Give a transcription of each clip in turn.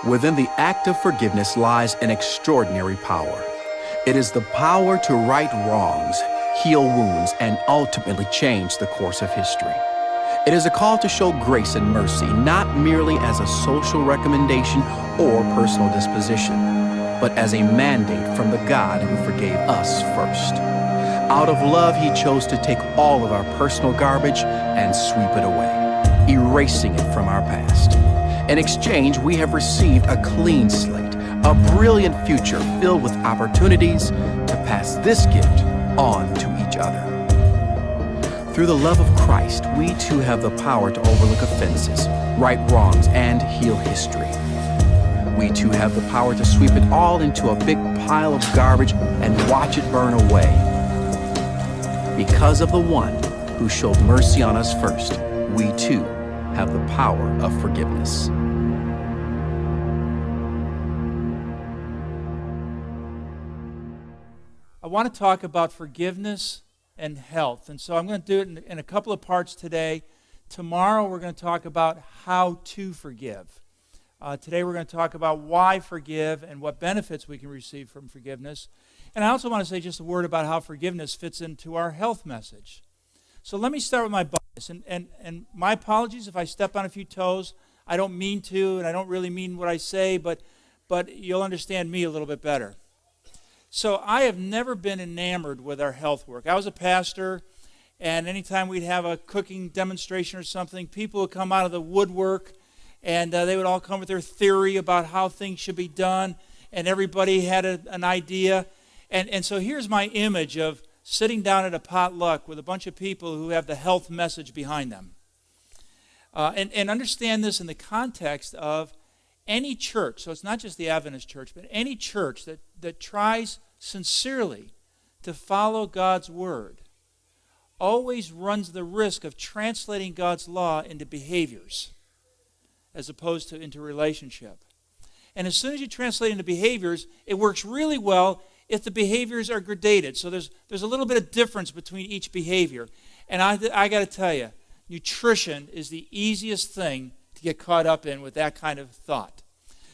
Within the act of forgiveness lies an extraordinary power. It is the power to right wrongs, heal wounds, and ultimately change the course of history. It is a call to show grace and mercy, not merely as a social recommendation or personal disposition, but as a mandate from the God who forgave us first. Out of love, he chose to take all of our personal garbage and sweep it away, erasing it from our past. In exchange, we have received a clean slate, a brilliant future filled with opportunities to pass this gift on to each other. Through the love of Christ, we too have the power to overlook offenses, right wrongs, and heal history. We too have the power to sweep it all into a big pile of garbage and watch it burn away. Because of the one who showed mercy on us first, we too have the power of forgiveness. I want to talk about forgiveness and health. And so I'm going to do it in a couple of parts today. Tomorrow we're going to talk about how to forgive. Today we're going to talk about why forgive and what benefits we can receive from forgiveness. And I also want to say just a word about how forgiveness fits into our health message. So let me start with my bias. And my apologies if I step on a few toes. I don't mean to, and I don't really mean what I say, but you'll understand me a little bit better. So I have never been enamored with our health work. I was a pastor, and anytime we'd have a cooking demonstration or something, people would come out of the woodwork, and they would all come with their theory about how things should be done, and everybody had an idea. And so here's my image of sitting down at a potluck with a bunch of people who have the health message behind them. And understand this in the context of any church, so it's not just the Adventist church, but any church that tries sincerely to follow God's word always runs the risk of translating God's law into behaviors as opposed to into relationship. And as soon as you translate into behaviors, it works really well if the behaviors are gradated. So there's a little bit of difference between each behavior. And I got to tell you, nutrition is the easiest thing to get caught up in with that kind of thought.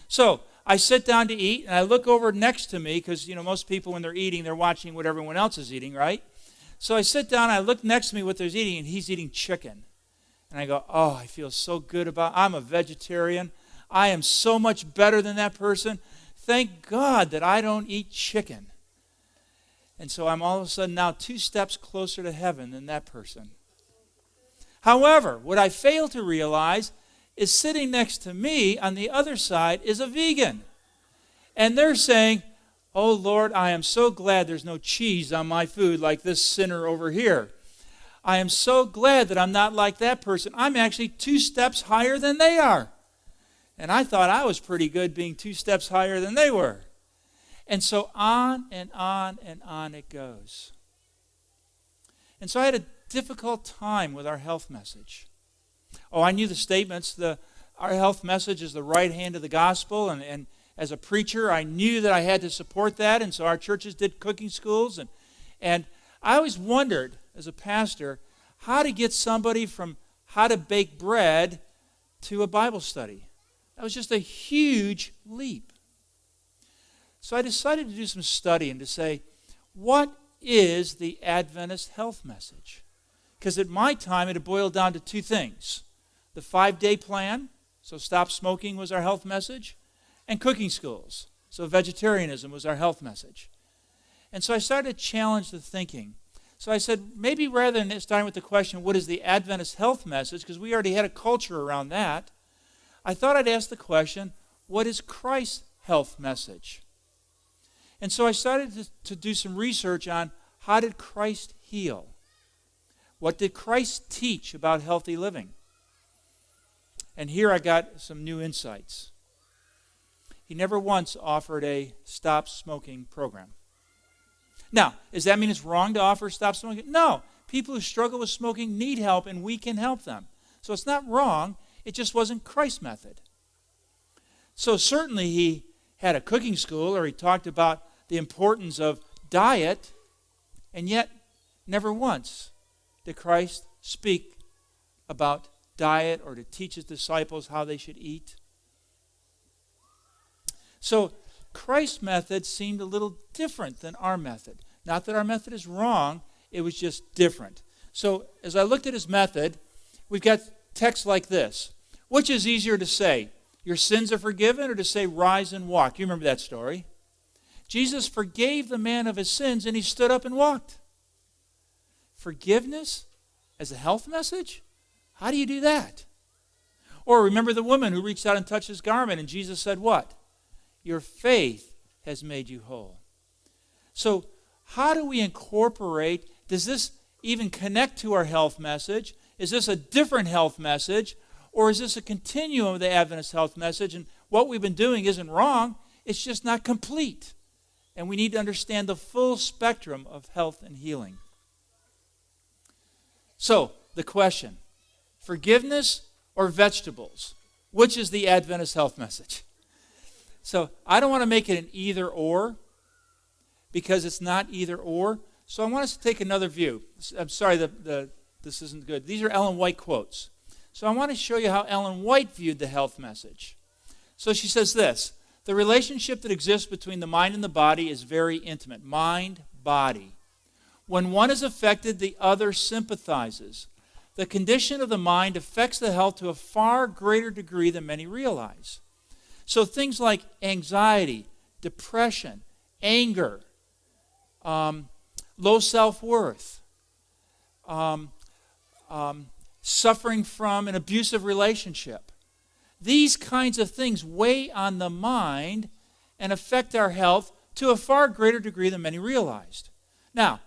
So I sit down to eat, and I look over next to me, because most people when they're eating, they're watching what everyone else is eating, right? So I sit down, I look next to me what they're eating, and he's eating chicken. And I go, oh, I feel so good I'm a vegetarian. I am so much better than that person. Thank God that I don't eat chicken. And so I'm all of a sudden now 2 steps closer to heaven than that person. However, what I fail to realize is sitting next to me on the other side is a vegan. And they're saying, oh Lord, I am so glad there's no cheese on my food like this sinner over here. I am so glad that I'm not like that person. I'm actually 2 steps higher than they are. And I thought I was pretty good being 2 steps higher than they were. And so on and on and on it goes. And so I had a difficult time with our health message. Oh, I knew the statements. Our health message is the right hand of the gospel. And as a preacher, I knew that I had to support that. And so our churches did cooking schools. And I always wondered, as a pastor, how to get somebody from how to bake bread to a Bible study. That was just a huge leap. So I decided to do some study and to say, what is the Adventist health message? Because at my time, it had boiled down to 2 things. The 5-day plan, so stop smoking was our health message, and cooking schools, so vegetarianism was our health message. And so I started to challenge the thinking. So I said, maybe rather than starting with the question, what is the Adventist health message, because we already had a culture around that, I thought I'd ask the question, what is Christ's health message? And so I started to do some research on how did Christ heal? What did Christ teach about healthy living? And here I got some new insights. He never once offered a stop smoking program. Now, does that mean it's wrong to offer stop smoking? No. People who struggle with smoking need help, and we can help them. So it's not wrong. It just wasn't Christ's method. So certainly he had a cooking school, or he talked about the importance of diet, and yet never once did Christ speak about diet or to teach his disciples how they should eat. So Christ's method seemed a little different than our method. Not that our method is wrong, it was just different. So as I looked at his method, we've got texts like this. Which is easier to say, your sins are forgiven, or to say, rise and walk? You remember that story. Jesus forgave the man of his sins, and he stood up and walked. Forgiveness as a health message? How do you do that? Or remember the woman who reached out and touched his garment, and Jesus said what? Your faith has made you whole. So how do we incorporate, does this even connect to our health message? Is this a different health message? Or is this a continuum of the Adventist health message? And what we've been doing isn't wrong, it's just not complete. And we need to understand the full spectrum of health and healing. So, the question, forgiveness or vegetables? Which is the Adventist health message? So, I don't want to make it an either or, because it's not either or. So I want us to take another view. I'm sorry, this isn't good. These are Ellen White quotes. So I want to show you how Ellen White viewed the health message. So she says this, the relationship that exists between the mind and the body is very intimate. Mind, body. When one is affected, the other sympathizes. The condition of the mind affects the health to a far greater degree than many realize. So things like anxiety, depression, anger, low self-worth, suffering from an abusive relationship. These kinds of things weigh on the mind and affect our health to a far greater degree than many realized. Now,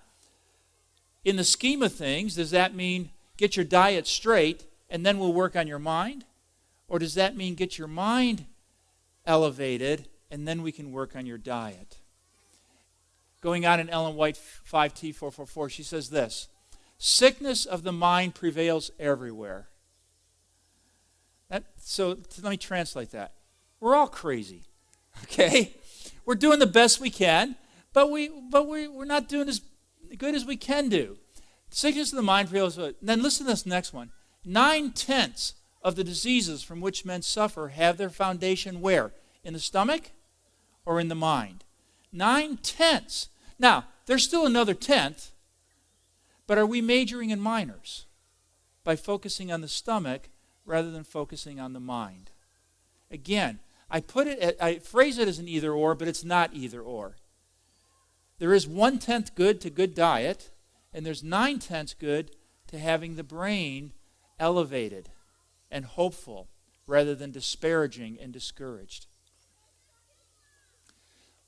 in the scheme of things, does that mean get your diet straight and then we'll work on your mind? Or does that mean get your mind elevated and then we can work on your diet? Going on in Ellen White 5T444, she says this, sickness of the mind prevails everywhere. So let me translate that. We're all crazy, okay? We're doing the best we can, but we're not doing as good as we can do. Sickness of the mind prevails. Then listen to this next one. 9/10 of the diseases from which men suffer have their foundation where? In the stomach or in the mind? 9/10. Now, there's still another 10th, but are we majoring in minors by focusing on the stomach rather than focusing on the mind? Again, I phrase it as an either or, but it's not either or. There is 1/10 good to good diet, and there's 9/10 good to having the brain elevated and hopeful rather than disparaging and discouraged.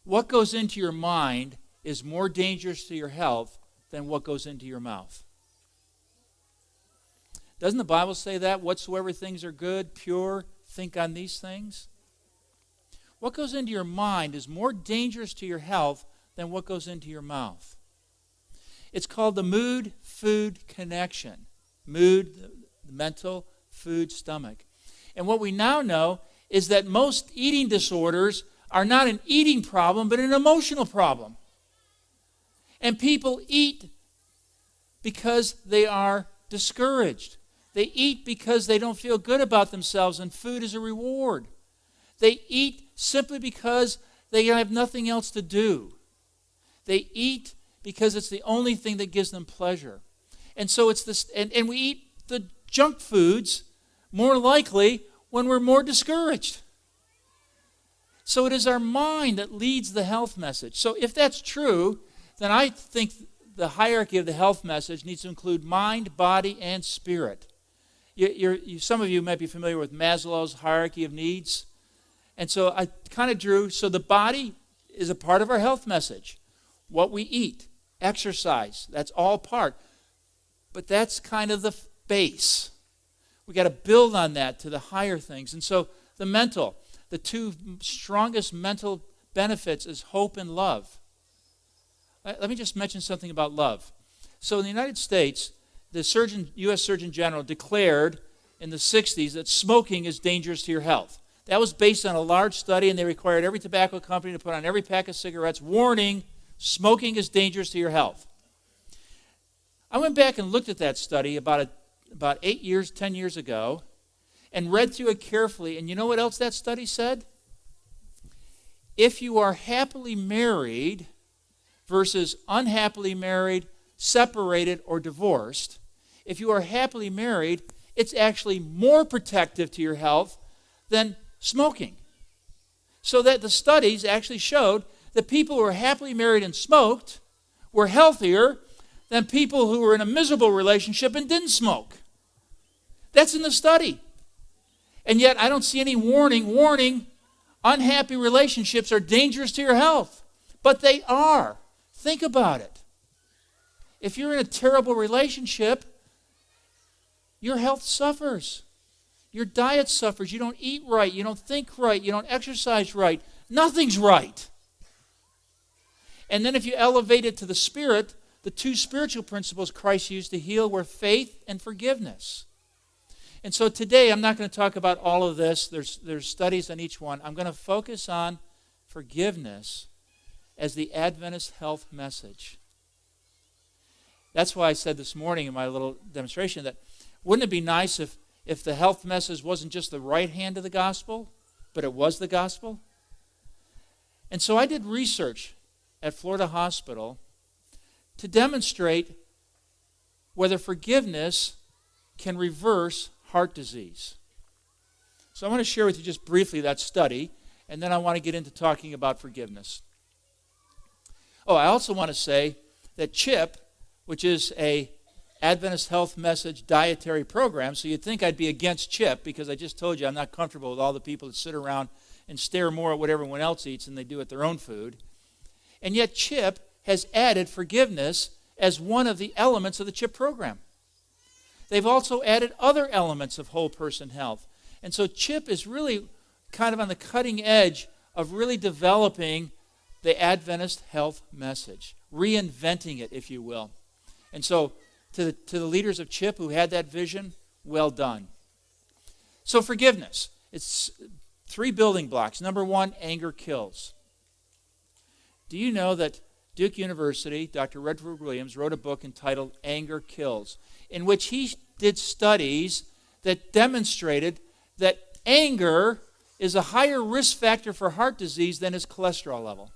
What goes into your mind is more dangerous to your health than what goes into your mouth. Doesn't the Bible say that? Whatsoever things are good, pure, think on these things. What goes into your mind is more dangerous to your health than what goes into your mouth. It's called the mood-food connection. Mood, mental, food, stomach. And what we now know is that most eating disorders are not an eating problem, but an emotional problem. And people eat because they are discouraged. They eat because they don't feel good about themselves, and food is a reward. They eat simply because they have nothing else to do. They eat because it's the only thing that gives them pleasure. And so it's this, and we eat the junk foods more likely when we're more discouraged. So it is our mind that leads the health message. So if that's true, then I think the hierarchy of the health message needs to include mind, body, and spirit. Some of you might be familiar with Maslow's hierarchy of needs. And so I kind of drew, so the body is a part of our health message. What we eat, exercise, that's all part. But that's kind of the base. We got to build on that to the higher things. And so the mental, the two strongest mental benefits is hope and love. Let me just mention something about love. So in the United States, the U.S. Surgeon General declared in the 60s that smoking is dangerous to your health. That was based on a large study, and they required every tobacco company to put on every pack of cigarettes, warning, smoking is dangerous to your health. I went back and looked at that study about 10 years ago, and read through it carefully, and you know what else that study said? if you are happily married versus unhappily married, separated, or divorced, if you are happily married, it's actually more protective to your health than smoking. So that the studies actually showed that people who were happily married and smoked were healthier than people who were in a miserable relationship and didn't smoke. That's in the study. And yet I don't see any warning, unhappy relationships are dangerous to your health. But they are. Think about it. If you're in a terrible relationship, your health suffers. Your diet suffers. You don't eat right. You don't think right. You don't exercise right. Nothing's right. And then if you elevate it to the Spirit, the two spiritual principles Christ used to heal were faith and forgiveness. And so today I'm not going to talk about all of this. There's studies on each one. I'm going to focus on forgiveness as the Adventist health message. That's why I said this morning in my little demonstration that wouldn't it be nice if the health message wasn't just the right hand of the gospel, but it was the gospel? And so I did research at Florida Hospital to demonstrate whether forgiveness can reverse heart disease. So I want to share with you just briefly that study, and then I want to get into talking about forgiveness. Oh, I also want to say that CHIP, which is a Adventist Health Message dietary program, so you'd think I'd be against CHIP because I just told you I'm not comfortable with all the people that sit around and stare more at what everyone else eats than they do at their own food. And yet CHIP has added forgiveness as one of the elements of the CHIP program. They've also added other elements of whole person health. And so CHIP is really kind of on the cutting edge of really developing the Adventist health message, reinventing it, if you will. And so to the leaders of CHIP who had that vision, well done. So forgiveness, it's 3 building blocks. Number 1, anger kills. Do you know that Duke University, Dr. Redford Williams, wrote a book entitled Anger Kills, in which he did studies that demonstrated that anger is a higher risk factor for heart disease than his cholesterol level.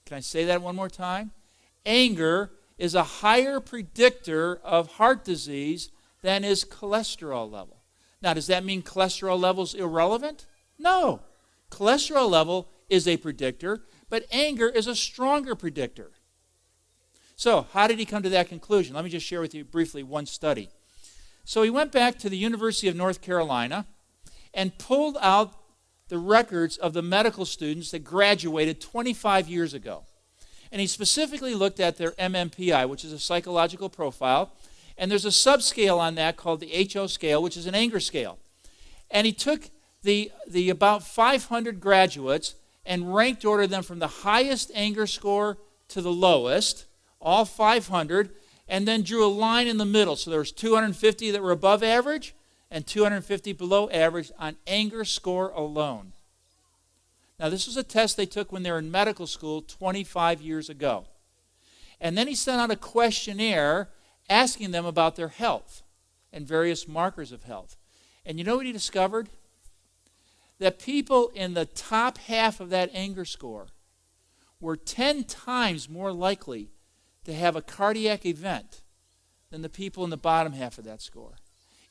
Can I say that one more time? Anger is a higher predictor of heart disease than his cholesterol level. Now, does that mean cholesterol level is irrelevant? No. Cholesterol level is a predictor, but anger is a stronger predictor. So, how did he come to that conclusion? Let me just share with you briefly one study. So he went back to the University of North Carolina and pulled out the records of the medical students that graduated 25 years ago. And he specifically looked at their MMPI, which is a psychological profile, and there's a subscale on that called the HO scale, which is an anger scale. And he took the about 500 graduates and ranked ordered them from the highest anger score to the lowest, all 500, and then drew a line in the middle. So there was 250 that were above average and 250 below average on anger score alone. Now, this was a test they took when they were in medical school 25 years ago. And then he sent out a questionnaire asking them about their health and various markers of health. And you know what he discovered? That people in the top half of that anger score were 10 times more likely to have a cardiac event than the people in the bottom half of that score,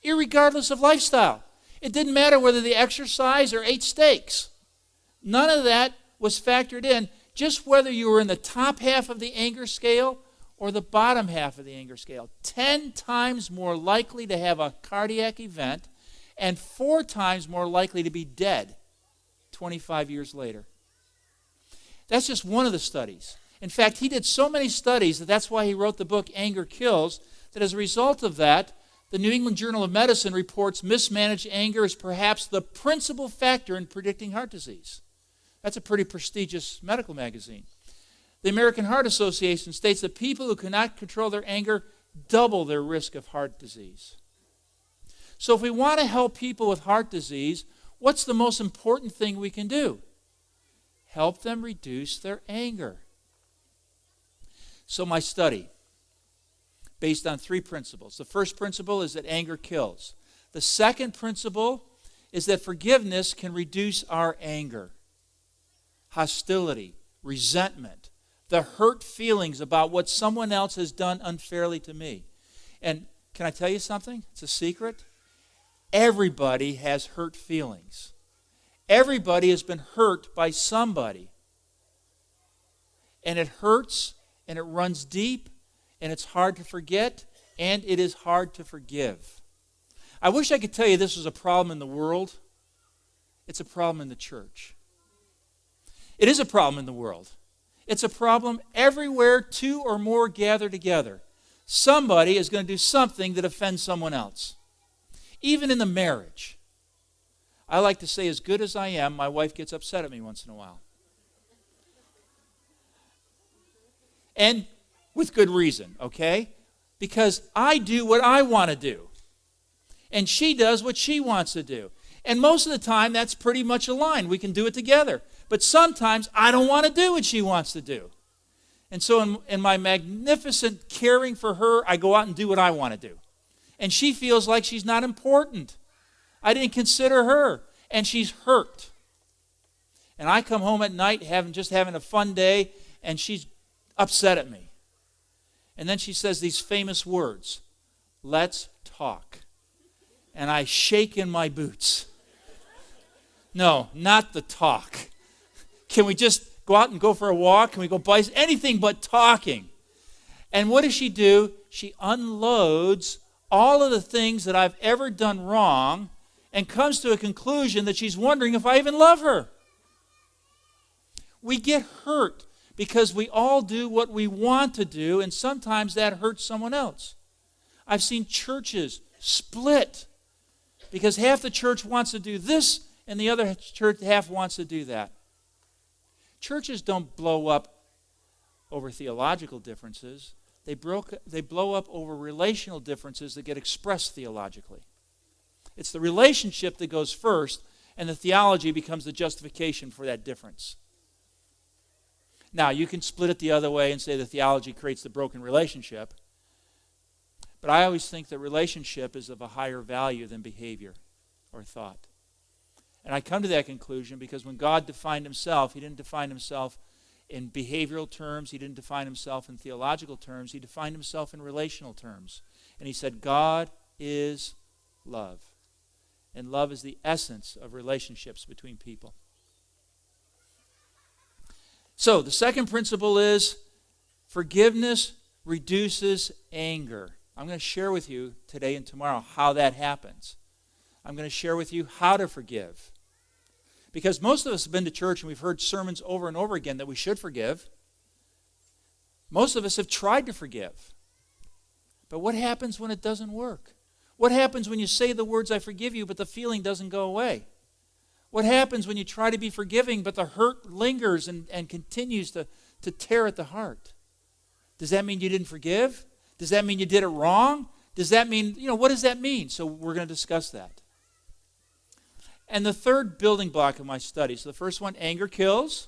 irregardless of lifestyle. It didn't matter whether they exercised or ate steaks. None of that was factored in, just whether you were in the top half of the anger scale or the bottom half of the anger scale. 10 times more likely to have a cardiac event and 4 times more likely to be dead 25 years later. That's just one of the studies. In fact, he did so many studies that's why he wrote the book Anger Kills, that as a result of that, the New England Journal of Medicine reports mismanaged anger is perhaps the principal factor in predicting heart disease. That's a pretty prestigious medical magazine. The American Heart Association states that people who cannot control their anger double their risk of heart disease. So if we want to help people with heart disease, what's the most important thing we can do? Help them reduce their anger. So my study, based on 3 principles. The first principle is that anger kills. The second principle is that forgiveness can reduce our anger, hostility, resentment, the hurt feelings about what someone else has done unfairly to me. And can I tell you something? It's a secret. Everybody has hurt feelings. Everybody has been hurt by somebody. And it hurts, and it runs deep, and it's hard to forget, and it is hard to forgive. I wish I could tell you this was a problem in the world. It's a problem in the church. It is a problem in the world. It's a problem everywhere two or more gather together. Somebody is going to do something that offends someone else. Even in the marriage. I like to say, as good as I am, my wife gets upset at me once in a while. And with good reason, okay? Because I do what I want to do. And she does what she wants to do. And most of the time, that's pretty much aligned. We can do it together. But sometimes, I don't want to do what she wants to do. And so in my magnificent caring for her, I go out and do what I want to do. And she feels like she's not important. I didn't consider her. And she's hurt. And I come home at night just having a fun day, and she's upset at me. And then she says these famous words, "Let's talk." And I shake in my boots. No, not the talk. Can we just go out and go for a walk? Can we go buy anything but talking? And what does she do? She unloads all of the things that I've ever done wrong and comes to a conclusion that she's wondering if I even love her. We get hurt because we all do what we want to do, and sometimes that hurts someone else. I've seen churches split because half the church wants to do this and the other church half wants to do that. Churches don't blow up over theological differences. They blow up over relational differences that get expressed theologically. It's the relationship that goes first, and the theology becomes the justification for that difference. Now, you can split it the other way and say the theology creates the broken relationship. But I always think that relationship is of a higher value than behavior or thought. And I come to that conclusion because when God defined himself, he didn't define himself in behavioral terms. He didn't define himself in theological terms. He defined himself in relational terms. And he said, God is love. And love is the essence of relationships between people. So, the second principle is forgiveness reduces anger. I'm going to share with you today and tomorrow how that happens. I'm going to share with you how to forgive. Because most of us have been to church and we've heard sermons over and over again that we should forgive. Most of us have tried to forgive. But what happens when it doesn't work? What happens when you say the words, "I forgive you," but the feeling doesn't go away? What happens when you try to be forgiving, but the hurt lingers and continues to tear at the heart? Does that mean you didn't forgive? Does that mean you did it wrong? Does that mean, what does that mean? So we're going to discuss that. And the third building block of my study, so the first one, anger kills.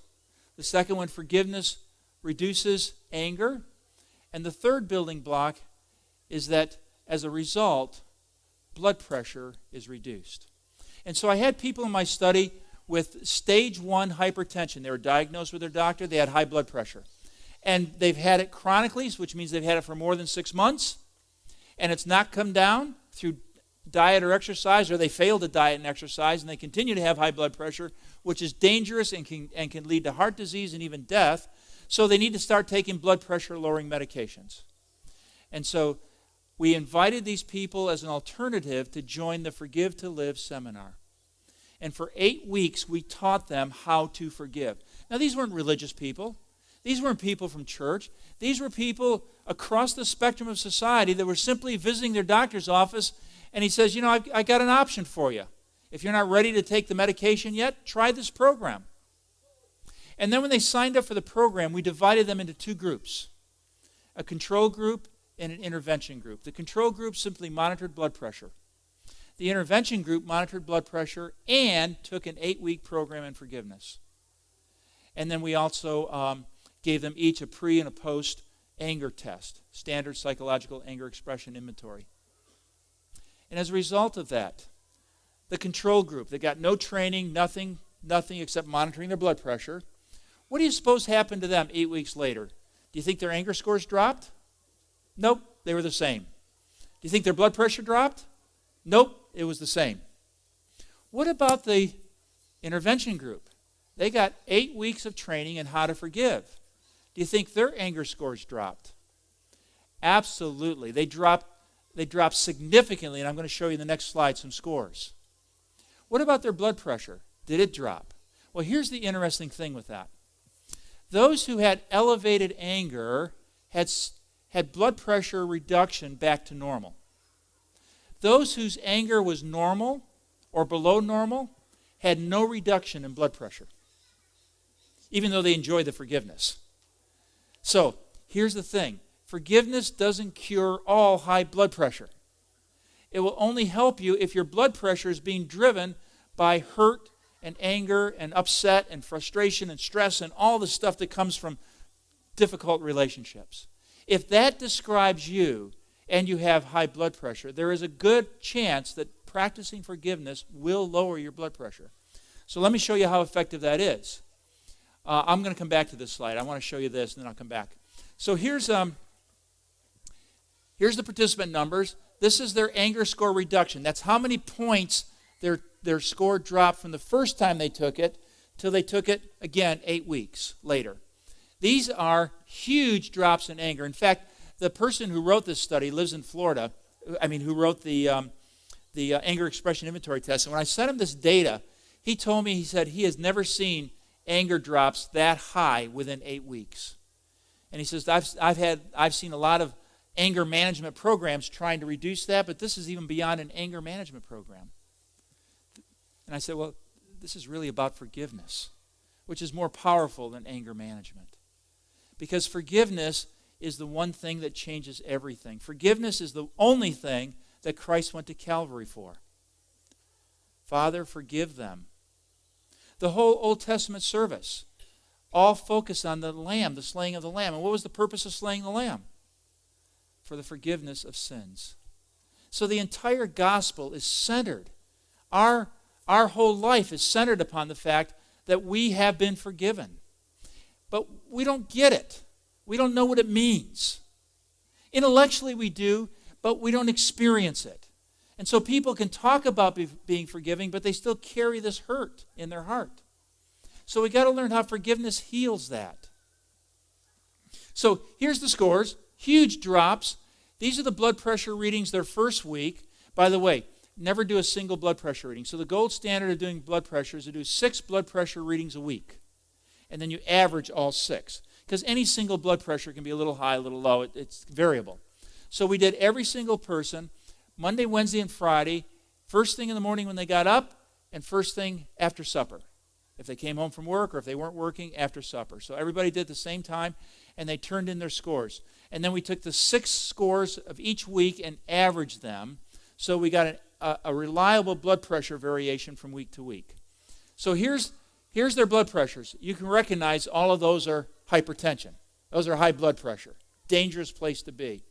The second one, forgiveness reduces anger. And the third building block is that as a result, blood pressure is reduced. And so I had people in my study with stage 1 hypertension. They were diagnosed with their doctor. They had high blood pressure. And they've had it chronically, which means they've had it for more than 6 months. And it's not come down through diet or exercise, or they fail to diet and exercise, and they continue to have high blood pressure, which is dangerous and can lead to heart disease and even death. So they need to start taking blood pressure-lowering medications. And so we invited these people as an alternative to join the Forgive to Live seminar. And for 8 weeks, we taught them how to forgive. Now, these weren't religious people. These weren't people from church. These were people across the spectrum of society that were simply visiting their doctor's office, and he says, I got an option for you. If you're not ready to take the medication yet, try this program. And then when they signed up for the program, we divided them into 2 groups, a control group and an intervention group. The control group simply monitored blood pressure. The intervention group monitored blood pressure and took an 8-week program in forgiveness. And then we also gave them each a pre and a post anger test, standard psychological anger expression inventory. And as a result of that, the control group. They got no training, nothing except monitoring their blood pressure. What do you suppose happened to them 8 weeks later? Do you think their anger scores dropped? Nope, they were the same. Do you think their blood pressure dropped? Nope, it was the same. What about the intervention group? They got 8 weeks of training in how to forgive. Do you think their anger scores dropped? Absolutely. They dropped significantly, and I'm going to show you in the next slide some scores. What about their blood pressure? Did it drop? Well, here's the interesting thing with that. Those who had elevated anger had blood pressure reduction back to normal. Those whose anger was normal or below normal had no reduction in blood pressure, even though they enjoyed the forgiveness. So, here's the thing. Forgiveness doesn't cure all high blood pressure. It will only help you if your blood pressure is being driven by hurt and anger and upset and frustration and stress and all the stuff that comes from difficult relationships. If that describes you and you have high blood pressure, there is a good chance that practicing forgiveness will lower your blood pressure. So let me show you how effective that is. I'm going to come back to this slide. I want to show you this, and then I'll come back. So here's the participant numbers. This is their anger score reduction. That's how many points their score dropped from the first time they took it till they took it again 8 weeks later. These are huge drops in anger. In fact, the person who wrote this study lives in Florida. Who wrote the anger expression inventory test. And when I sent him this data, he told me, he said he has never seen anger drops that high within 8 weeks. And he says, I've seen a lot of anger management programs trying to reduce that, but this is even beyond an anger management program. And I said, well, this is really about forgiveness, which is more powerful than anger management. Because forgiveness is the one thing that changes everything. Forgiveness is the only thing that Christ went to Calvary for. Father, forgive them. The whole Old Testament service all focused on the lamb, the slaying of the lamb. And what was the purpose of slaying the lamb? For the forgiveness of sins. So the entire gospel is centered. Our whole life is centered upon the fact that we have been forgiven. But we don't get it. We don't know what it means. Intellectually we do, but we don't experience it. And so people can talk about being forgiving, but they still carry this hurt in their heart. So we got to learn how forgiveness heals that. So here's the scores. Huge drops. These are the blood pressure readings their first week. By the way, never do a single blood pressure reading. So the gold standard of doing blood pressure is to do 6 blood pressure readings a week. And then you average all 6. Because any single blood pressure can be a little high, a little low. It's variable. So we did every single person, Monday, Wednesday, and Friday, first thing in the morning when they got up, and first thing after supper. If they came home from work or if they weren't working, after supper. So everybody did at the same time, and they turned in their scores. And then we took the 6 scores of each week and averaged them. So we got a reliable blood pressure variation from week to week. So here's their blood pressures. You can recognize all of those are hypertension. Those are high blood pressure. Dangerous place to be.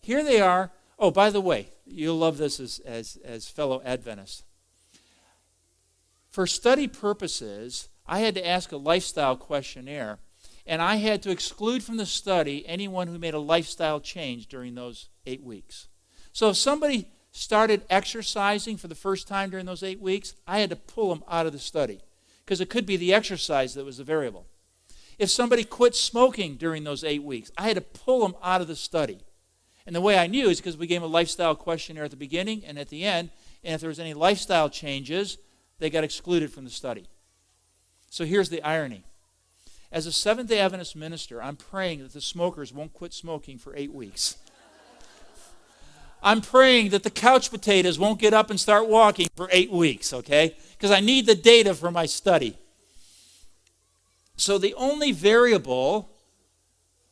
Here they are. Oh, by the way, you'll love this as fellow Adventists. For study purposes, I had to ask a lifestyle questionnaire, and I had to exclude from the study anyone who made a lifestyle change during those 8 weeks. So if somebody started exercising for the first time during those 8 weeks, I had to pull them out of the study because it could be the exercise that was the variable. If somebody quit smoking during those 8 weeks, I had to pull them out of the study. And the way I knew is because we gave them a lifestyle questionnaire at the beginning and at the end, and if there was any lifestyle changes, they got excluded from the study. So here's the irony. As a Seventh-day Adventist minister, I'm praying that the smokers won't quit smoking for 8 weeks. I'm praying that the couch potatoes won't get up and start walking for 8 weeks, okay? Because I need the data for my study. So the only variable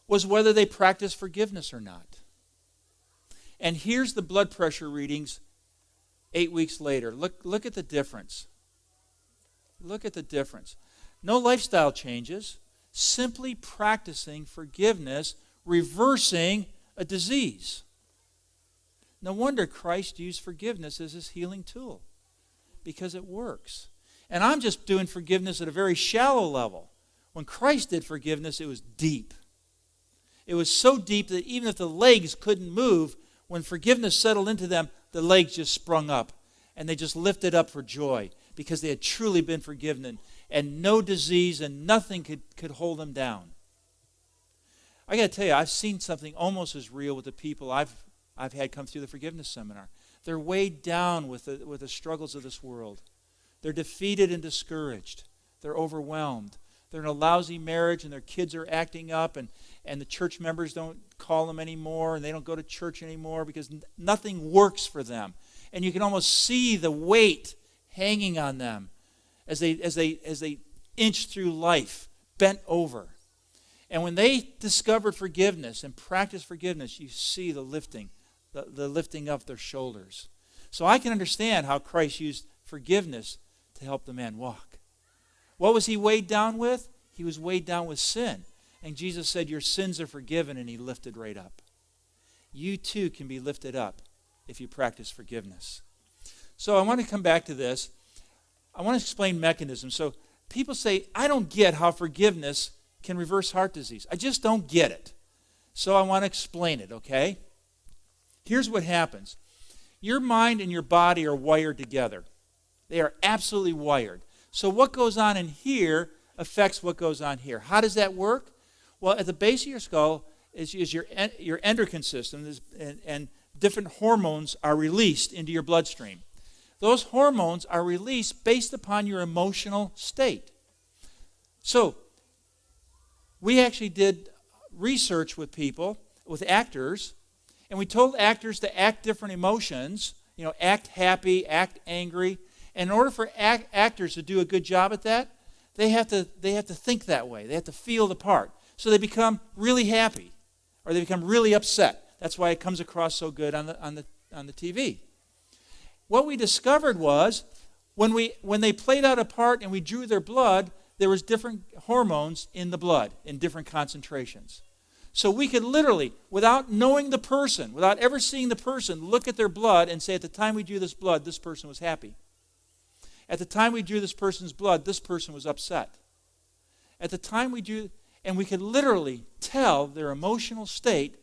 was whether they practiced forgiveness or not. And here's the blood pressure readings 8 weeks later. Look at the difference. Look at the difference. No lifestyle changes, simply practicing forgiveness, reversing a disease. No wonder Christ used forgiveness as his healing tool. because it works. And I'm just doing forgiveness at a very shallow level. When Christ did forgiveness, it was deep. It was so deep that even if the legs couldn't move, when forgiveness settled into them, the legs just sprung up. And they just lifted up for joy because they had truly been forgiven. And no disease and nothing could hold them down. I got to tell you, I've seen something almost as real with the people I've had come through the forgiveness seminar. They're weighed down with the struggles of this world. They're defeated and discouraged. They're overwhelmed. They're in a lousy marriage and their kids are acting up and the church members don't call them anymore and they don't go to church anymore because nothing works for them. And you can almost see the weight hanging on them as they inch through life, bent over. And when they discovered forgiveness and practiced forgiveness, you see the lifting of their shoulders. So I can understand how Christ used forgiveness to help the man walk. What was he weighed down with? He was weighed down with sin. And Jesus said, your sins are forgiven, and he lifted right up. You too can be lifted up if you practice forgiveness. So I want to come back to this. I want to explain mechanisms. So people say, I don't get how forgiveness can reverse heart disease. I just don't get it. So I want to explain it, okay? Here's what happens. Your mind and your body are wired together. They are absolutely wired. So what goes on in here affects what goes on here. How does that work? Well, at the base of your skull is your endocrine system, and different hormones are released into your bloodstream. Those hormones are released based upon your emotional state. So we actually did research with people, with actors, and we told actors to act different emotions, act happy, act angry. And in order for actors to do a good job at that, they have to think that way. They have to feel the part. So they become really happy, or they become really upset. That's why it comes across so good on the TV. What we discovered was when they played out a part and we drew their blood, there was different hormones in the blood in different concentrations. So we could literally, without knowing the person, without ever seeing the person, look at their blood and say, at the time we drew this blood, this person was happy. At the time we drew this person's blood, this person was upset. At the time we drew, and we could literally tell their emotional state,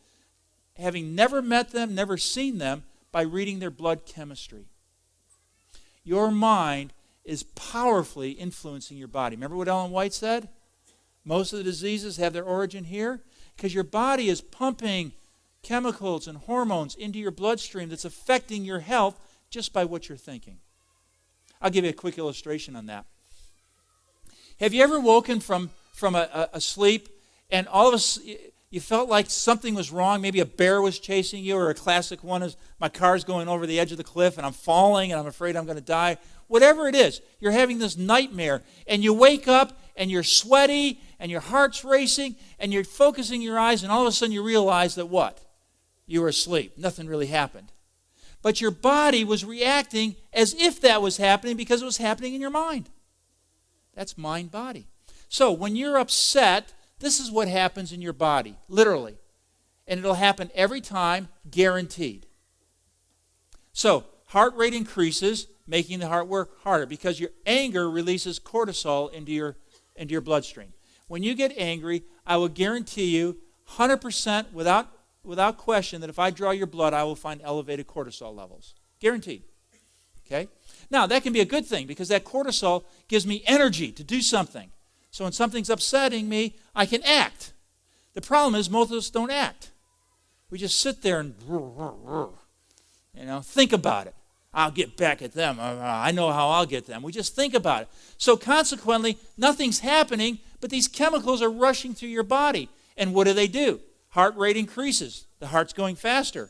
having never met them, never seen them, by reading their blood chemistry. Your mind is powerfully influencing your body. Remember what Ellen White said? Most of the diseases have their origin here because your body is pumping chemicals and hormones into your bloodstream that's affecting your health just by what you're thinking. I'll give you a quick illustration on that. Have you ever woken from a sleep and all of a sudden you felt like something was wrong? Maybe a bear was chasing you, or a classic one is my car's going over the edge of the cliff and I'm falling and I'm afraid I'm going to die. Whatever it is, you're having this nightmare and you wake up and you're sweaty and your heart's racing and you're focusing your eyes and all of a sudden you realize that what? You were asleep. Nothing really happened. But your body was reacting as if that was happening because it was happening in your mind. That's mind-body. So when you're upset, this is what happens in your body, literally. And it'll happen every time, guaranteed. So heart rate increases, making the heart work harder because your anger releases cortisol into your bloodstream. When you get angry, I will guarantee you 100% without question that if I draw your blood, I will find elevated cortisol levels. Guaranteed. Okay? Now, that can be a good thing because that cortisol gives me energy to do something. So when something's upsetting me, I can act. The problem is most of us don't act. We just sit there and think about it. I'll get back at them. I know how I'll get them. We just think about it. So consequently, nothing's happening, but these chemicals are rushing through your body. And what do? Heart rate increases. The heart's going faster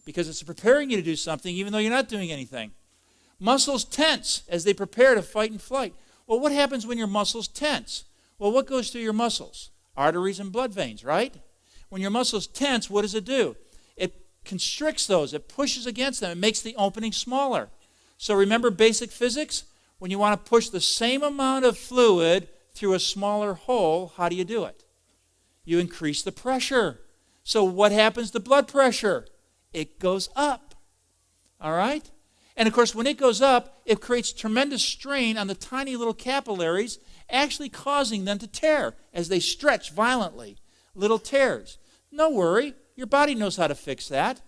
because it's preparing you to do something even though you're not doing anything. Muscles tense as they prepare to fight and flight. Well, what happens when your muscles tense? Well, what goes through your muscles? Arteries and blood veins, right? When your muscles tense, what does it do? It constricts those. It pushes against them. It makes the opening smaller. So remember basic physics? When you want to push the same amount of fluid through a smaller hole, how do you do it? You increase the pressure. So what happens to blood pressure? It goes up. All right? And of course, when it goes up, it creates tremendous strain on the tiny little capillaries, actually causing them to tear as they stretch violently. Little tears. No worry, your body knows how to fix that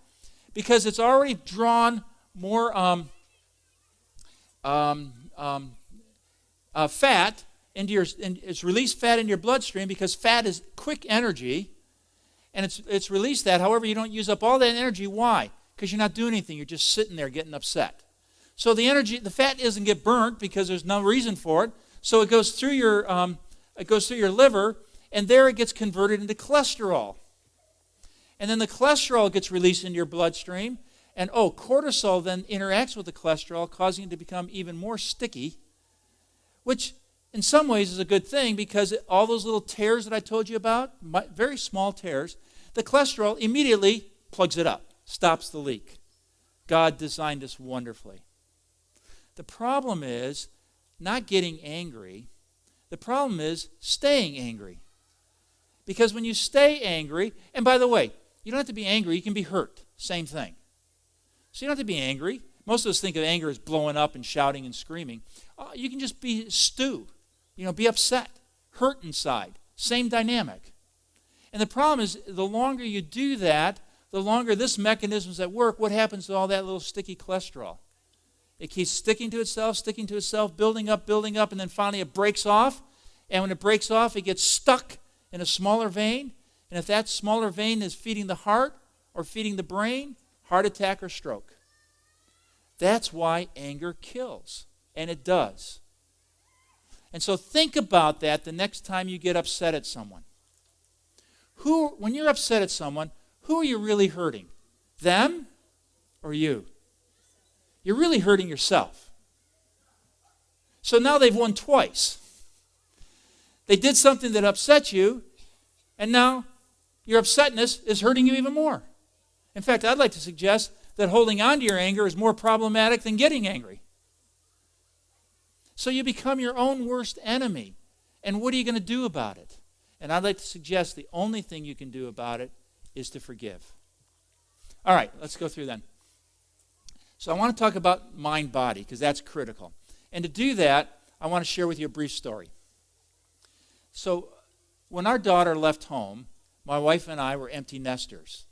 because it's already drawn more fat into it's released fat into your bloodstream because fat is quick energy, and it's released that. However, you don't use up all that energy. Why? Because you're not doing anything. You're just sitting there getting upset. So the fat doesn't get burnt because there's no reason for it. So it goes through your liver, and there it gets converted into cholesterol. And then the cholesterol gets released into your bloodstream, and cortisol then interacts with the cholesterol, causing it to become even more sticky, which in some ways is a good thing because all those little tears that I told you about, very small tears, the cholesterol immediately plugs it up, stops the leak. God designed us wonderfully. The problem is not getting angry. The problem is staying angry. Because when you stay angry, and by the way, you don't have to be angry, you can be hurt. Same thing. So you don't have to be angry. Most of us think of anger as blowing up and shouting and screaming. You can just stew. Be upset, hurt inside. Same dynamic. And the problem is, the longer you do that, the longer this mechanism is at work, what happens to all that little sticky cholesterol? It keeps sticking to itself, building up, and then finally it breaks off. And when it breaks off, it gets stuck in a smaller vein. And if that smaller vein is feeding the heart or feeding the brain, heart attack or stroke. That's why anger kills. And it does. And so think about that the next time you get upset at someone. When you're upset at someone, who are you really hurting? Them or you? You're really hurting yourself. So now they've won twice. They did something that upset you, and now your upsetness is hurting you even more. In fact, I'd like to suggest that holding on to your anger is more problematic than getting angry. So you become your own worst enemy. And what are you going to do about it? And I'd like to suggest the only thing you can do about it is to forgive. All right, let's go through then. So I want to talk about mind-body because that's critical. And to do that, I want to share with you a brief story. So when our daughter left home, my wife and I were empty nesters.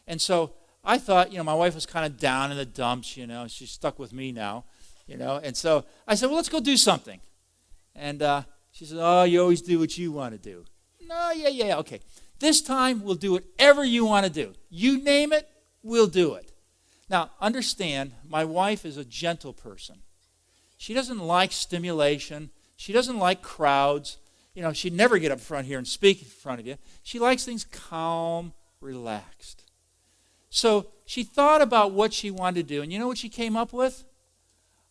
And so I thought, my wife was kind of down in the dumps, she's stuck with me now, And so I said, well, let's go do something. And she said, oh, you always do what you want to do. No, yeah, okay. This time we'll do whatever you want to do. You name it, we'll do it. Now, understand, my wife is a gentle person. She doesn't like stimulation. She doesn't like crowds. She'd never get up front here and speak in front of you. She likes things calm, relaxed. So she thought about what she wanted to do. And you know what she came up with?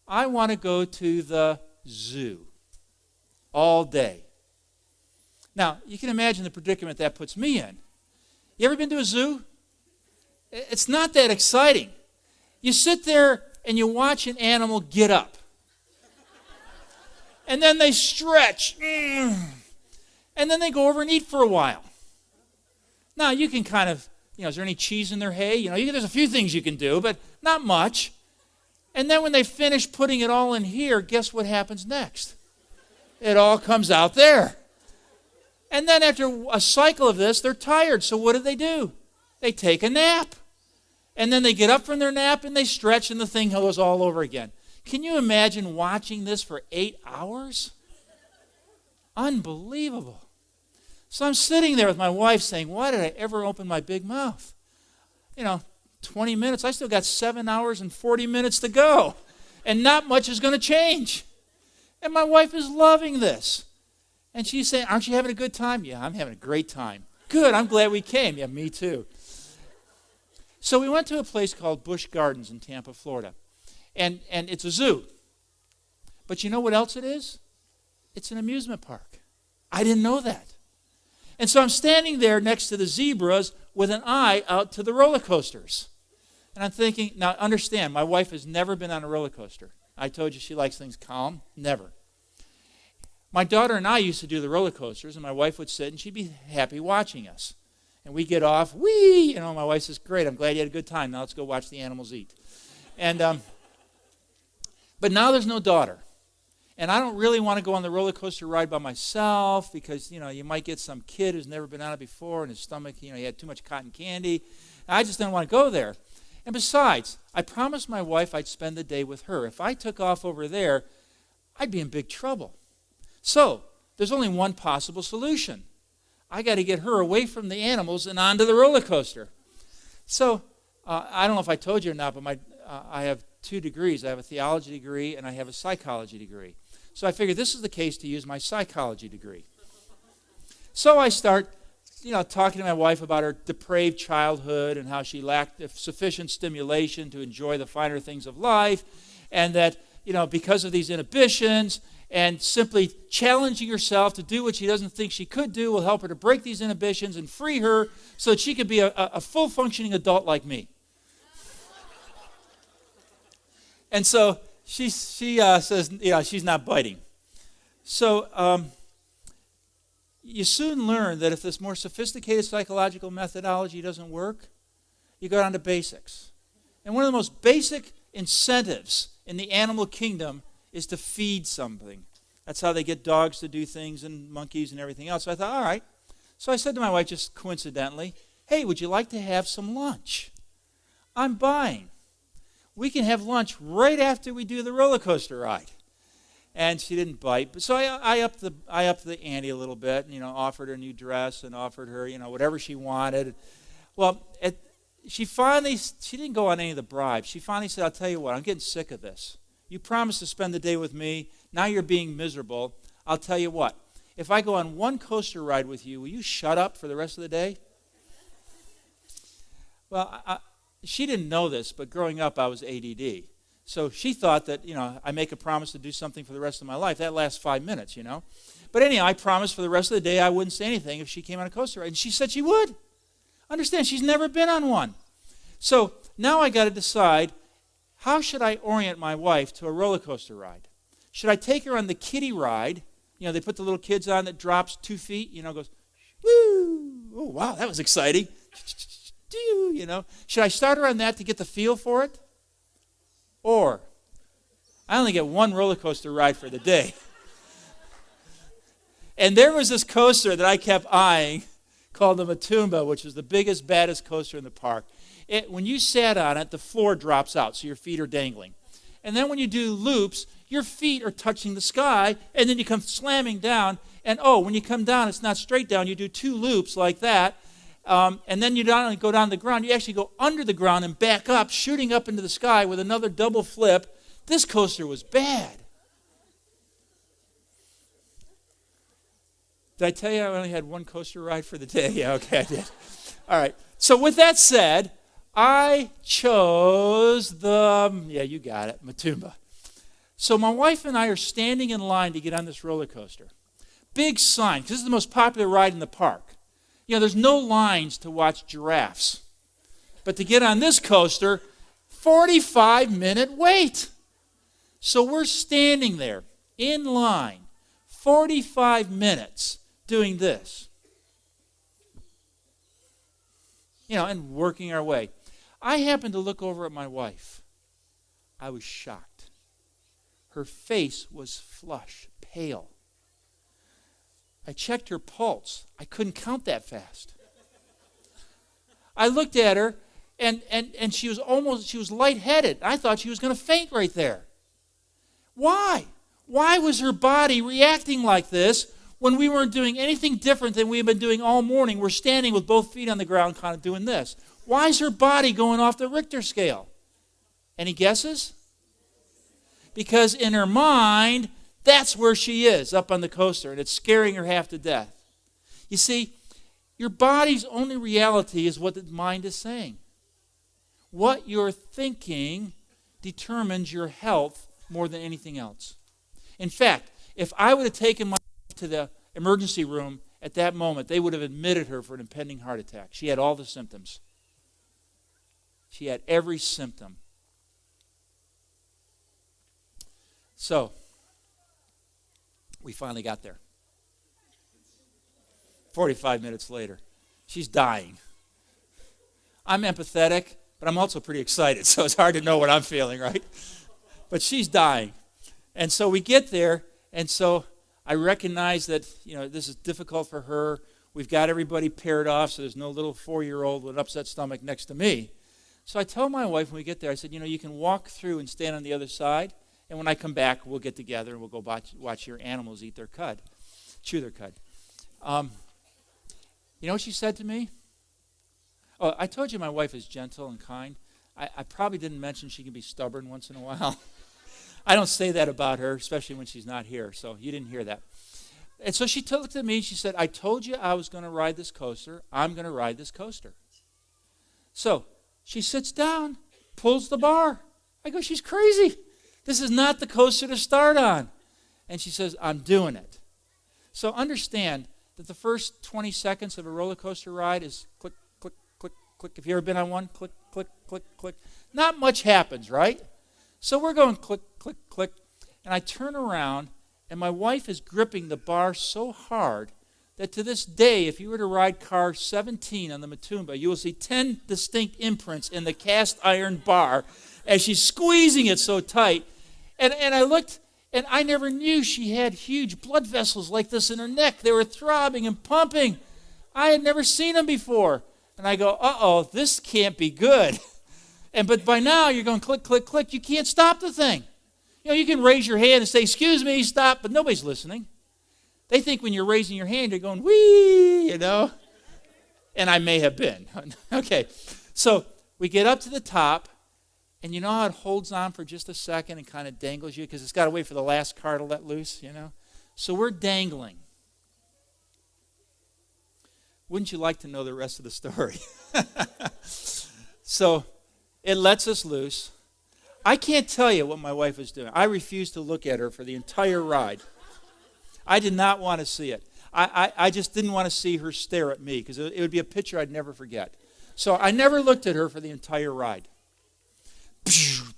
I want to go to the zoo all day. Now, you can imagine the predicament that puts me in. You ever been to a zoo? It's not that exciting. You sit there and you watch an animal get up. And then they stretch. And then they go over and eat for a while. Now, you can kind of, is there any cheese in their hay? There's a few things you can do, but not much. And then when they finish putting it all in here, guess what happens next? It all comes out there. And then after a cycle of this, they're tired. So what do? They take a nap. And then they get up from their nap and they stretch and the thing goes all over again. Can you imagine watching this for 8 hours? Unbelievable. So I'm sitting there with my wife saying, why did I ever open my big mouth? 20 minutes. I still got 7 hours and 40 minutes to go. And not much is going to change. And my wife is loving this. And she's saying, aren't you having a good time? Yeah, I'm having a great time. Good, I'm glad we came. Yeah, me too. So we went to a place called Busch Gardens in Tampa, Florida. And it's a zoo. But you know what else it is? It's an amusement park. I didn't know that. And so I'm standing there next to the zebras with an eye out to the roller coasters. And I'm thinking, now understand, my wife has never been on a roller coaster. I told you she likes things calm. Never. My daughter and I used to do the roller coasters, and my wife would sit and she'd be happy watching us. And we get off, whee! My wife says, great, I'm glad you had a good time. Now let's go watch the animals eat. And But now there's no daughter. And I don't really want to go on the roller coaster ride by myself because, you might get some kid who's never been on it before and his stomach, he had too much cotton candy. And I just didn't want to go there. And besides, I promised my wife I'd spend the day with her. If I took off over there, I'd be in big trouble. So there's only one possible solution. I got to get her away from the animals and onto the roller coaster. So I don't know if I told you or not, but I have 2 degrees. I have a theology degree and I have a psychology degree. So I figured this is the case to use my psychology degree. So I start, talking to my wife about her depraved childhood and how she lacked sufficient stimulation to enjoy the finer things of life, and that, because of these inhibitions and simply challenging herself to do what she doesn't think she could do will help her to break these inhibitions and free her so that she could be a full-functioning adult like me. And so she says, she's not biting. So you soon learn that if this more sophisticated psychological methodology doesn't work, you go down to basics. And one of the most basic incentives in the animal kingdom is to feed something. That's how they get dogs to do things and monkeys and everything else. So I thought, all right. So I said to my wife just coincidentally, hey, would you like to have some lunch? I'm buying. We can have lunch right after we do the roller coaster ride. And she didn't bite. But so I upped the ante a little bit, offered her a new dress and offered her, whatever she wanted. Well, she didn't go on any of the bribes. She finally said, I'll tell you what, I'm getting sick of this. You promised to spend the day with me. Now you're being miserable. I'll tell you what, if I go on one coaster ride with you, will you shut up for the rest of the day? Well, she didn't know this, but growing up, I was ADD. So she thought that, I make a promise to do something for the rest of my life. That lasts 5 minutes, But anyhow, I promised for the rest of the day I wouldn't say anything if she came on a coaster ride. And she said she would. Understand, she's never been on one. So now I got to decide, how should I orient my wife to a roller coaster ride? Should I take her on the kiddie ride? They put the little kids on that drops 2 feet, goes, woo, oh, wow, that was exciting. Should I start her on that to get the feel for it? Or, I only get one roller coaster ride for the day. And there was this coaster that I kept eyeing called the Matumba, which was the biggest, baddest coaster in the park. When you sat on it, the floor drops out, so your feet are dangling. And then when you do loops, your feet are touching the sky, and then you come slamming down. And when you come down, it's not straight down. You do 2 loops like that. And then you don't only go down to the ground, you actually go under the ground and back up, shooting up into the sky with another double flip. This coaster was bad. Did I tell you I only had one coaster ride for the day? Yeah, okay, I did. All right. So with that said, I chose you got it, Matumba. So my wife and I are standing in line to get on this roller coaster. Big sign, because this is the most popular ride in the park. There's no lines to watch giraffes. But to get on this coaster, 45-minute wait. So we're standing there in line, 45 minutes doing this. And working our way. I happened to look over at my wife. I was shocked. Her face was flush, pale. I checked her pulse. I couldn't count that fast. I looked at her, and she was lightheaded. I thought she was going to faint right there. Why? Why was her body reacting like this when we weren't doing anything different than we've been doing all morning? We're standing with both feet on the ground kind of doing this. Why is her body going off the Richter scale? Any guesses? Because in her mind, that's where she is, up on the coaster, and it's scaring her half to death. You see, your body's only reality is what the mind is saying. What you're thinking determines your health more than anything else. In fact, if I would have taken my wife to the emergency room at that moment, they would have admitted her for an impending heart attack. She had all the symptoms. She had every symptom. So, we finally got there. 45 minutes later. She's dying. I'm empathetic, but I'm also pretty excited, so it's hard to know what I'm feeling, right? But she's dying. And so we get there, and so I recognize that, this is difficult for her. We've got everybody paired off, so there's no little 4-year-old with an upset stomach next to me. So I tell my wife when we get there, I said, you can walk through and stand on the other side, and when I come back, we'll get together and we'll go watch your animals eat their cud, chew their cud. You know what she said to me? Oh, I told you my wife is gentle and kind. I probably didn't mention she can be stubborn once in a while. I don't say that about her, especially when she's not here, so you didn't hear that. And so she looked at me, she said, I told you I was going to ride this coaster. I'm going to ride this coaster. So she sits down, pulls the bar. I go, she's crazy. This is not the coaster to start on. And she says, I'm doing it. So understand that the first 20 seconds of a roller coaster ride is click, click, click, click. If you've ever been on one, click, click, click, click. Not much happens, right? So we're going click, click, click. And I turn around, and my wife is gripping the bar so hard that to this day, if you were to ride car 17 on the Matumba, you will see 10 distinct imprints in the cast iron bar as she's squeezing it so tight. And I looked, and I never knew she had huge blood vessels like this in her neck. They were throbbing and pumping. I had never seen them before. And I go, uh-oh, this can't be good. But by now, you're going click, click, click. You can't stop the thing. You can raise your hand and say, excuse me, stop, but nobody's listening. They think when you're raising your hand, you're going, wee, And I may have been. Okay, so we get up to the top, and you know how it holds on for just a second and kind of dangles you because it's got to wait for the last car to let loose, So we're dangling. Wouldn't you like to know the rest of the story? So it lets us loose. I can't tell you what my wife was doing. I refused to look at her for the entire ride. I did not want to see it. I just didn't want to see her stare at me because it would be a picture I'd never forget. So I never looked at her for the entire ride.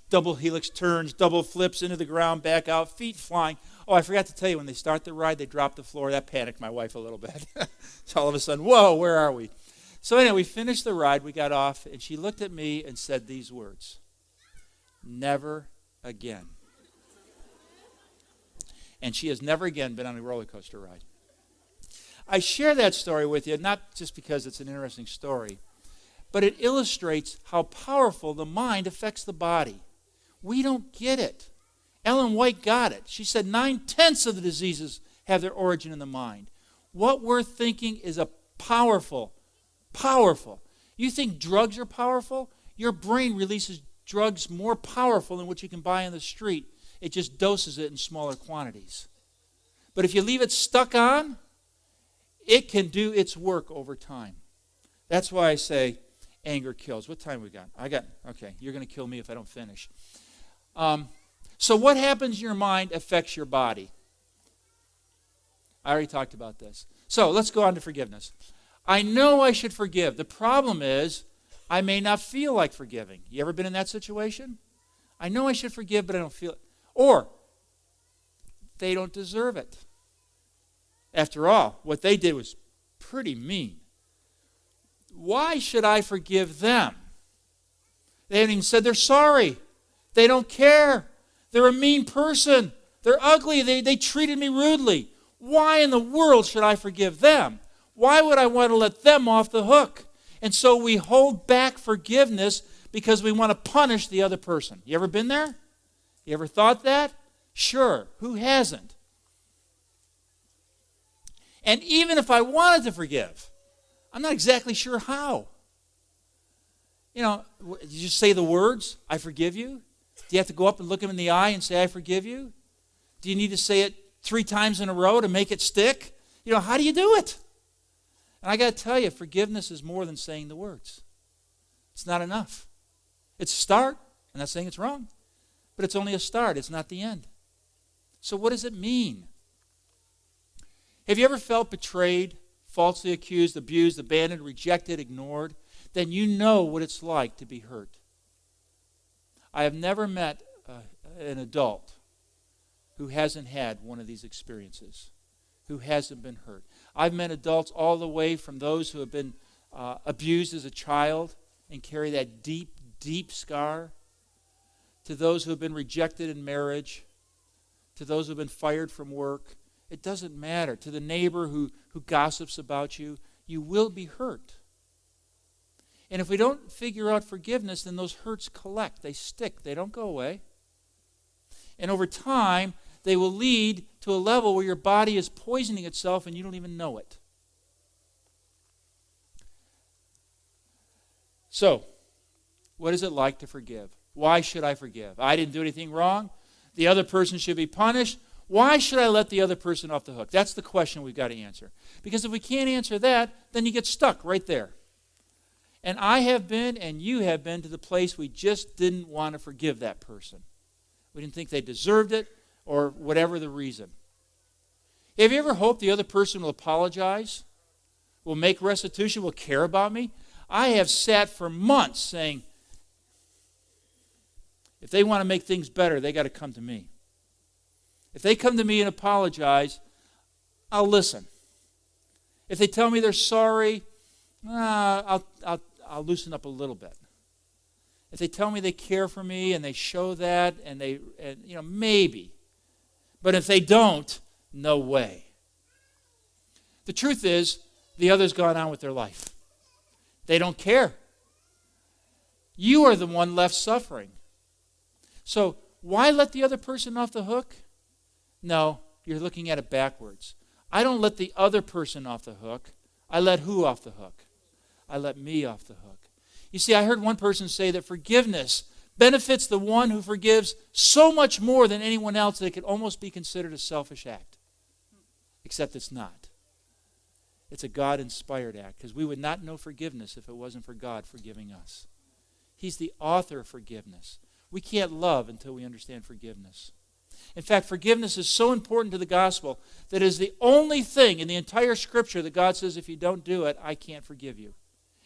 Double helix turns, double flips into the ground, back out, feet flying. Oh, I forgot to tell you, when they start the ride, they drop the floor. That panicked my wife a little bit. So all of a sudden, whoa, where are we? So anyway, we finished the ride, we got off, and she looked at me and said these words, never again. And she has never again been on a roller coaster ride. I share that story with you, not just because it's an interesting story, but it illustrates how powerful the mind affects the body. We don't get it. Ellen White got it. She said 9/10 of the diseases have their origin in the mind. What we're thinking is a powerful. You think drugs are powerful? Your brain releases drugs more powerful than what you can buy on the street. It just doses it in smaller quantities. But if you leave it stuck on, it can do its work over time. That's why I say anger kills. What time we got? Okay, you're going to kill me if I don't finish. So what happens in your mind affects your body. I already talked about this. So let's go on to forgiveness. I know I should forgive. The problem is I may not feel like forgiving. You ever been in that situation? I know I should forgive, but I don't feel it. Or they don't deserve it. After all, what they did was pretty mean. Why should I forgive them? They haven't even said they're sorry. They don't care. They're a mean person. They're ugly. They treated me rudely. Why in the world should I forgive them? Why would I want to let them off the hook? And so we hold back forgiveness because we want to punish the other person. You ever been there? You ever thought that? Sure. Who hasn't? And even if I wanted to forgive, I'm not exactly sure how. You just say the words, I forgive you? Do you have to go up and look him in the eye and say, I forgive you? Do you need to say it 3 times in a row to make it stick? How do you do it? And I got to tell you, forgiveness is more than saying the words. It's not enough. It's a start. I'm not saying it's wrong. But it's only a start. It's not the end. So what does it mean? Have you ever felt betrayed, falsely accused, abused, abandoned, rejected, ignored? Then you know what it's like to be hurt. I have never met an adult who hasn't had one of these experiences, who hasn't been hurt. I've met adults all the way from those who have been abused as a child and carry that deep, deep scar, to those who have been rejected in marriage, to those who have been fired from work. It doesn't matter. To the neighbor who gossips about you, you will be hurt. And if we don't figure out forgiveness, then those hurts collect. They stick. They don't go away. And over time, they will lead to a level where your body is poisoning itself and you don't even know it. So, what is it like to forgive? Why should I forgive? I didn't do anything wrong. The other person should be punished. Why should I let the other person off the hook? That's the question we've got to answer. Because if we can't answer that, then you get stuck right there. And I have been, and you have been, to the place we just didn't want to forgive that person. We didn't think they deserved it, or whatever the reason. Have you ever hoped the other person will apologize, will make restitution, will care about me? I have sat for months saying, if they want to make things better, they got to come to me. If they come to me and apologize, I'll listen. If they tell me they're sorry, I'll loosen up a little bit. If they tell me they care for me and they show that, and maybe. But if they don't, no way. The truth is, the other's gone on with their life. They don't care. You are the one left suffering. So why let the other person off the hook? No, you're looking at it backwards. I don't let the other person off the hook. I let who off the hook? I let me off the hook. You see, I heard one person say that forgiveness benefits the one who forgives so much more than anyone else that it could almost be considered a selfish act. Except it's not. It's a God-inspired act, because we would not know forgiveness if it wasn't for God forgiving us. He's the author of forgiveness. We can't love until we understand forgiveness. In fact, forgiveness is so important to the gospel that it is the only thing in the entire Scripture that God says, if you don't do it, I can't forgive you.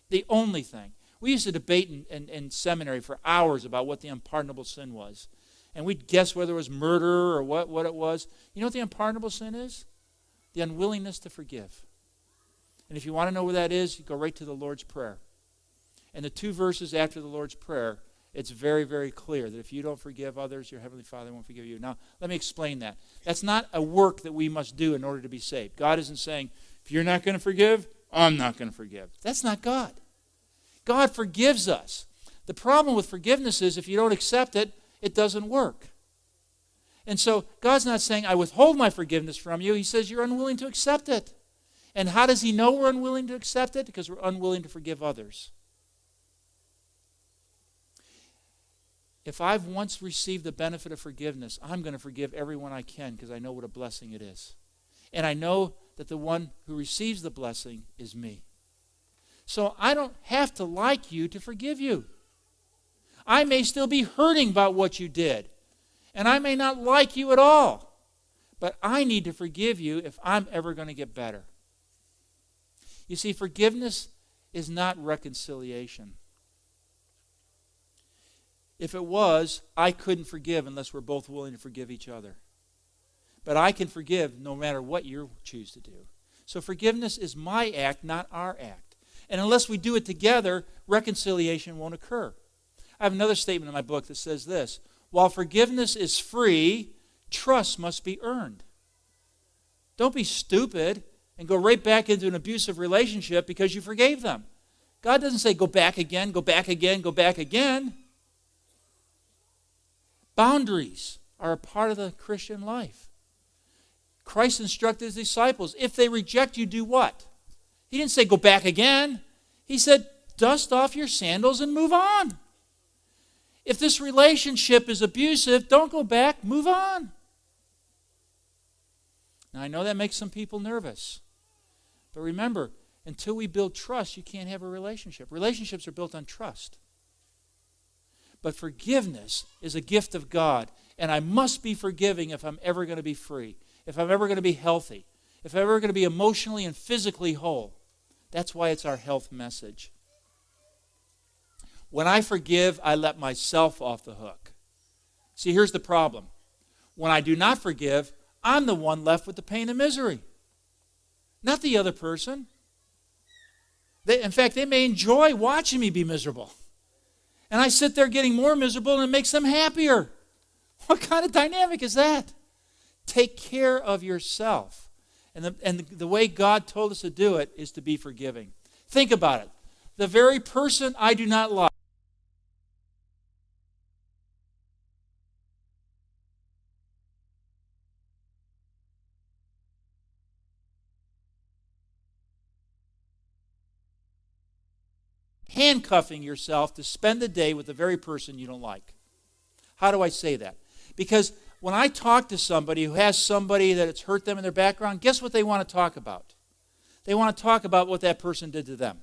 The only thing. We used to debate in seminary for hours about what the unpardonable sin was. And we'd guess whether it was murder or what it was. You know what the unpardonable sin is? The unwillingness to forgive. And if you want to know where that is, you go right to the Lord's Prayer. And the 2 verses after the Lord's Prayer, it's very, very clear that if you don't forgive others, your Heavenly Father won't forgive you. Now, let me explain that. That's not a work that we must do in order to be saved. God isn't saying, if you're not going to forgive, I'm not going to forgive. That's not God. God forgives us. The problem with forgiveness is if you don't accept it, it doesn't work. And so God's not saying, I withhold my forgiveness from you. He says, you're unwilling to accept it. And how does He know we're unwilling to accept it? Because we're unwilling to forgive others. If I've once received the benefit of forgiveness, I'm going to forgive everyone I can because I know what a blessing it is. And I know that the one who receives the blessing is me. So I don't have to like you to forgive you. I may still be hurting about what you did. And I may not like you at all. But I need to forgive you if I'm ever going to get better. You see, forgiveness is not reconciliation. If it was, I couldn't forgive unless we're both willing to forgive each other. But I can forgive no matter what you choose to do. So forgiveness is my act, not our act. And unless we do it together, reconciliation won't occur. I have another statement in my book that says this: while forgiveness is free, trust must be earned. Don't be stupid and go right back into an abusive relationship because you forgave them. God doesn't say go back again, go back again, go back again. Boundaries are a part of the Christian life. Christ instructed His disciples, if they reject you, do what? He didn't say go back again. He said dust off your sandals and move on. If this relationship is abusive, don't go back, move on. Now I know that makes some people nervous. But remember, until we build trust, you can't have a relationship. Relationships are built on trust. But forgiveness is a gift of God. And I must be forgiving if I'm ever going to be free. If I'm ever going to be healthy. If I'm ever going to be emotionally and physically whole. That's why it's our health message. When I forgive, I let myself off the hook. See, here's the problem. When I do not forgive, I'm the one left with the pain and misery. Not the other person. In fact, they may enjoy watching me be miserable. And I sit there getting more miserable, and it makes them happier. What kind of dynamic is that? Take care of yourself. And the way God told us to do it is to be forgiving. Think about it. The very person I do not like, handcuffing yourself to spend the day with the very person you don't like. How do I say that? Because when I talk to somebody who has somebody that it's hurt them in their background, guess what they want to talk about? They want to talk about what that person did to them.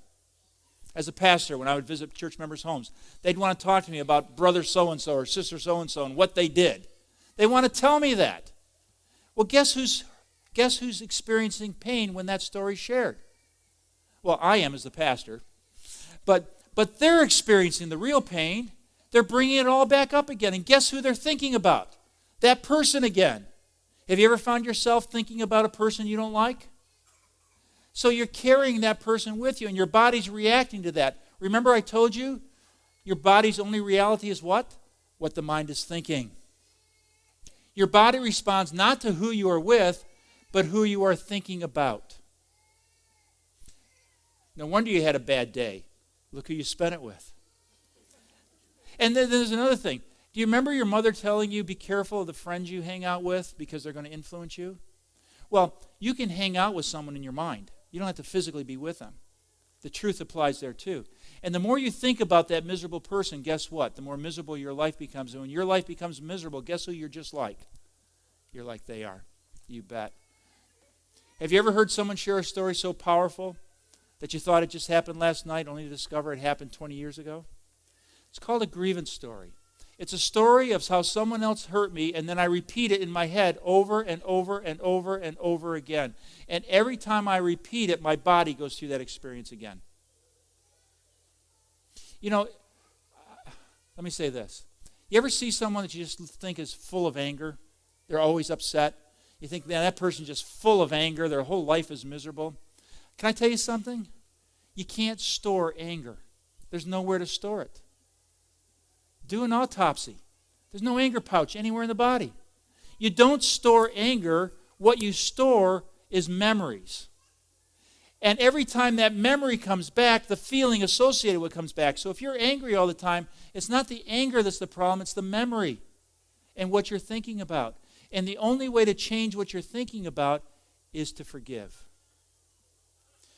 As a pastor, when I would visit church members' homes, they'd want to talk to me about brother so-and-so or sister so-and-so and what they did. They want to tell me that. Well, guess who's experiencing pain when that story's shared? Well, I am as the pastor. But they're experiencing the real pain. They're bringing it all back up again. And guess who they're thinking about? That person again. Have you ever found yourself thinking about a person you don't like? So you're carrying that person with you, and your body's reacting to that. Remember I told you, your body's only reality is what? What the mind is thinking. Your body responds not to who you are with, but who you are thinking about. No wonder you had a bad day. Look who you spent it with. And then there's another thing. Do you remember your mother telling you, be careful of the friends you hang out with because they're going to influence you? Well, you can hang out with someone in your mind. You don't have to physically be with them. The truth applies there too. And the more you think about that miserable person, guess what? The more miserable your life becomes. And when your life becomes miserable, guess who you're just like? You're like they are. You bet. Have you ever heard someone share a story so powerful that you thought it just happened last night, only to discover it happened 20 years ago? It's called a grievance story. It's a story of how someone else hurt me, and then I repeat it in my head over and over and over and over again. And every time I repeat it, my body goes through that experience again. You know, let me say this. You ever see someone that you just think is full of anger? They're always upset. You think, man, that person's just full of anger. Their whole life is miserable. Can I tell you something? You can't store anger. There's nowhere to store it. Do an autopsy. There's no anger pouch anywhere in the body. You don't store anger. What you store is memories. And every time that memory comes back, the feeling associated with it comes back. So if you're angry all the time, it's not the anger that's the problem, it's the memory and what you're thinking about. And the only way to change what you're thinking about is to forgive.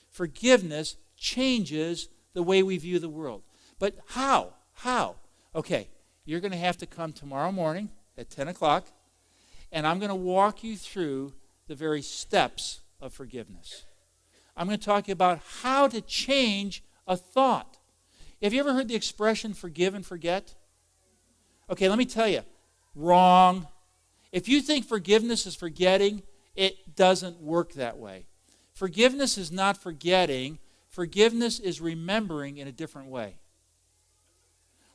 Forgiveness changes the way we view the world. But how? How? Okay, you're going to have to come tomorrow morning at 10 o'clock, and I'm going to walk you through the very steps of forgiveness. I'm going to talk about how to change a thought. Have you ever heard the expression forgive and forget? Okay, let me tell you, wrong. If you think forgiveness is forgetting, it doesn't work that way. Forgiveness is not forgetting. Forgiveness is remembering in a different way.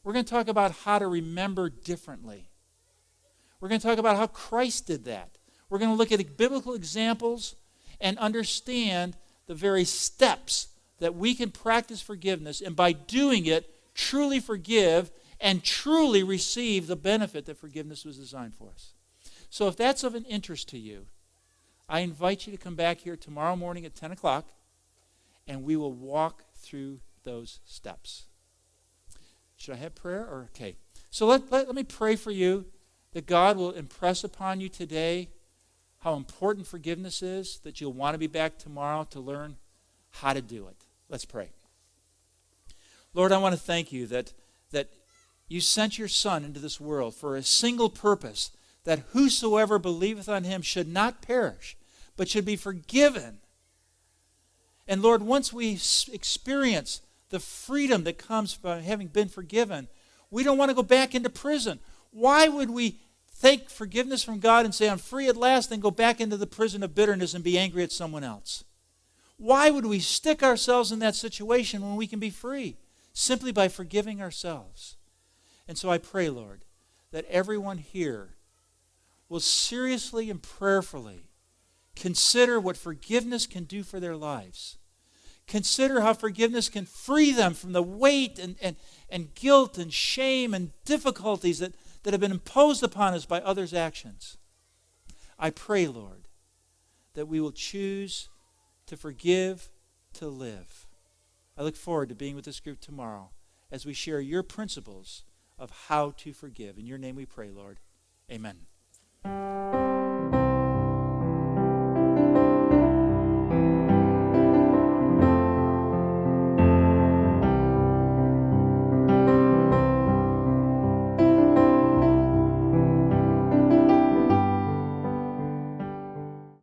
We're going to talk about how to remember differently. We're going to talk about how Christ did that. We're going to look at biblical examples and understand the very steps that we can practice forgiveness, and by doing it, truly forgive and truly receive the benefit that forgiveness was designed for us. So if that's of an interest to you, I invite you to come back here tomorrow morning at 10 o'clock, and we will walk through those steps. Should I have prayer? Or okay. So let me pray for you that God will impress upon you today how important forgiveness is, that you'll want to be back tomorrow to learn how to do it. Let's pray. Lord, I want to thank you that you sent your Son into this world for a single purpose, that whosoever believeth on him should not perish, but should be forgiven. And Lord, once we experience the freedom that comes from having been forgiven, we don't want to go back into prison. Why would we take forgiveness from God and say, I'm free at last, then go back into the prison of bitterness and be angry at someone else? Why would we stick ourselves in that situation when we can be free? Simply by forgiving ourselves. And so I pray, Lord, that everyone here will seriously and prayerfully consider what forgiveness can do for their lives. consider how forgiveness can free them from the weight and guilt and shame and difficulties that have been imposed upon us by others' actions. I pray, Lord, that we will choose to forgive, to live. I look forward to being with this group tomorrow as we share your principles of how to forgive. In your name we pray, Lord. Amen.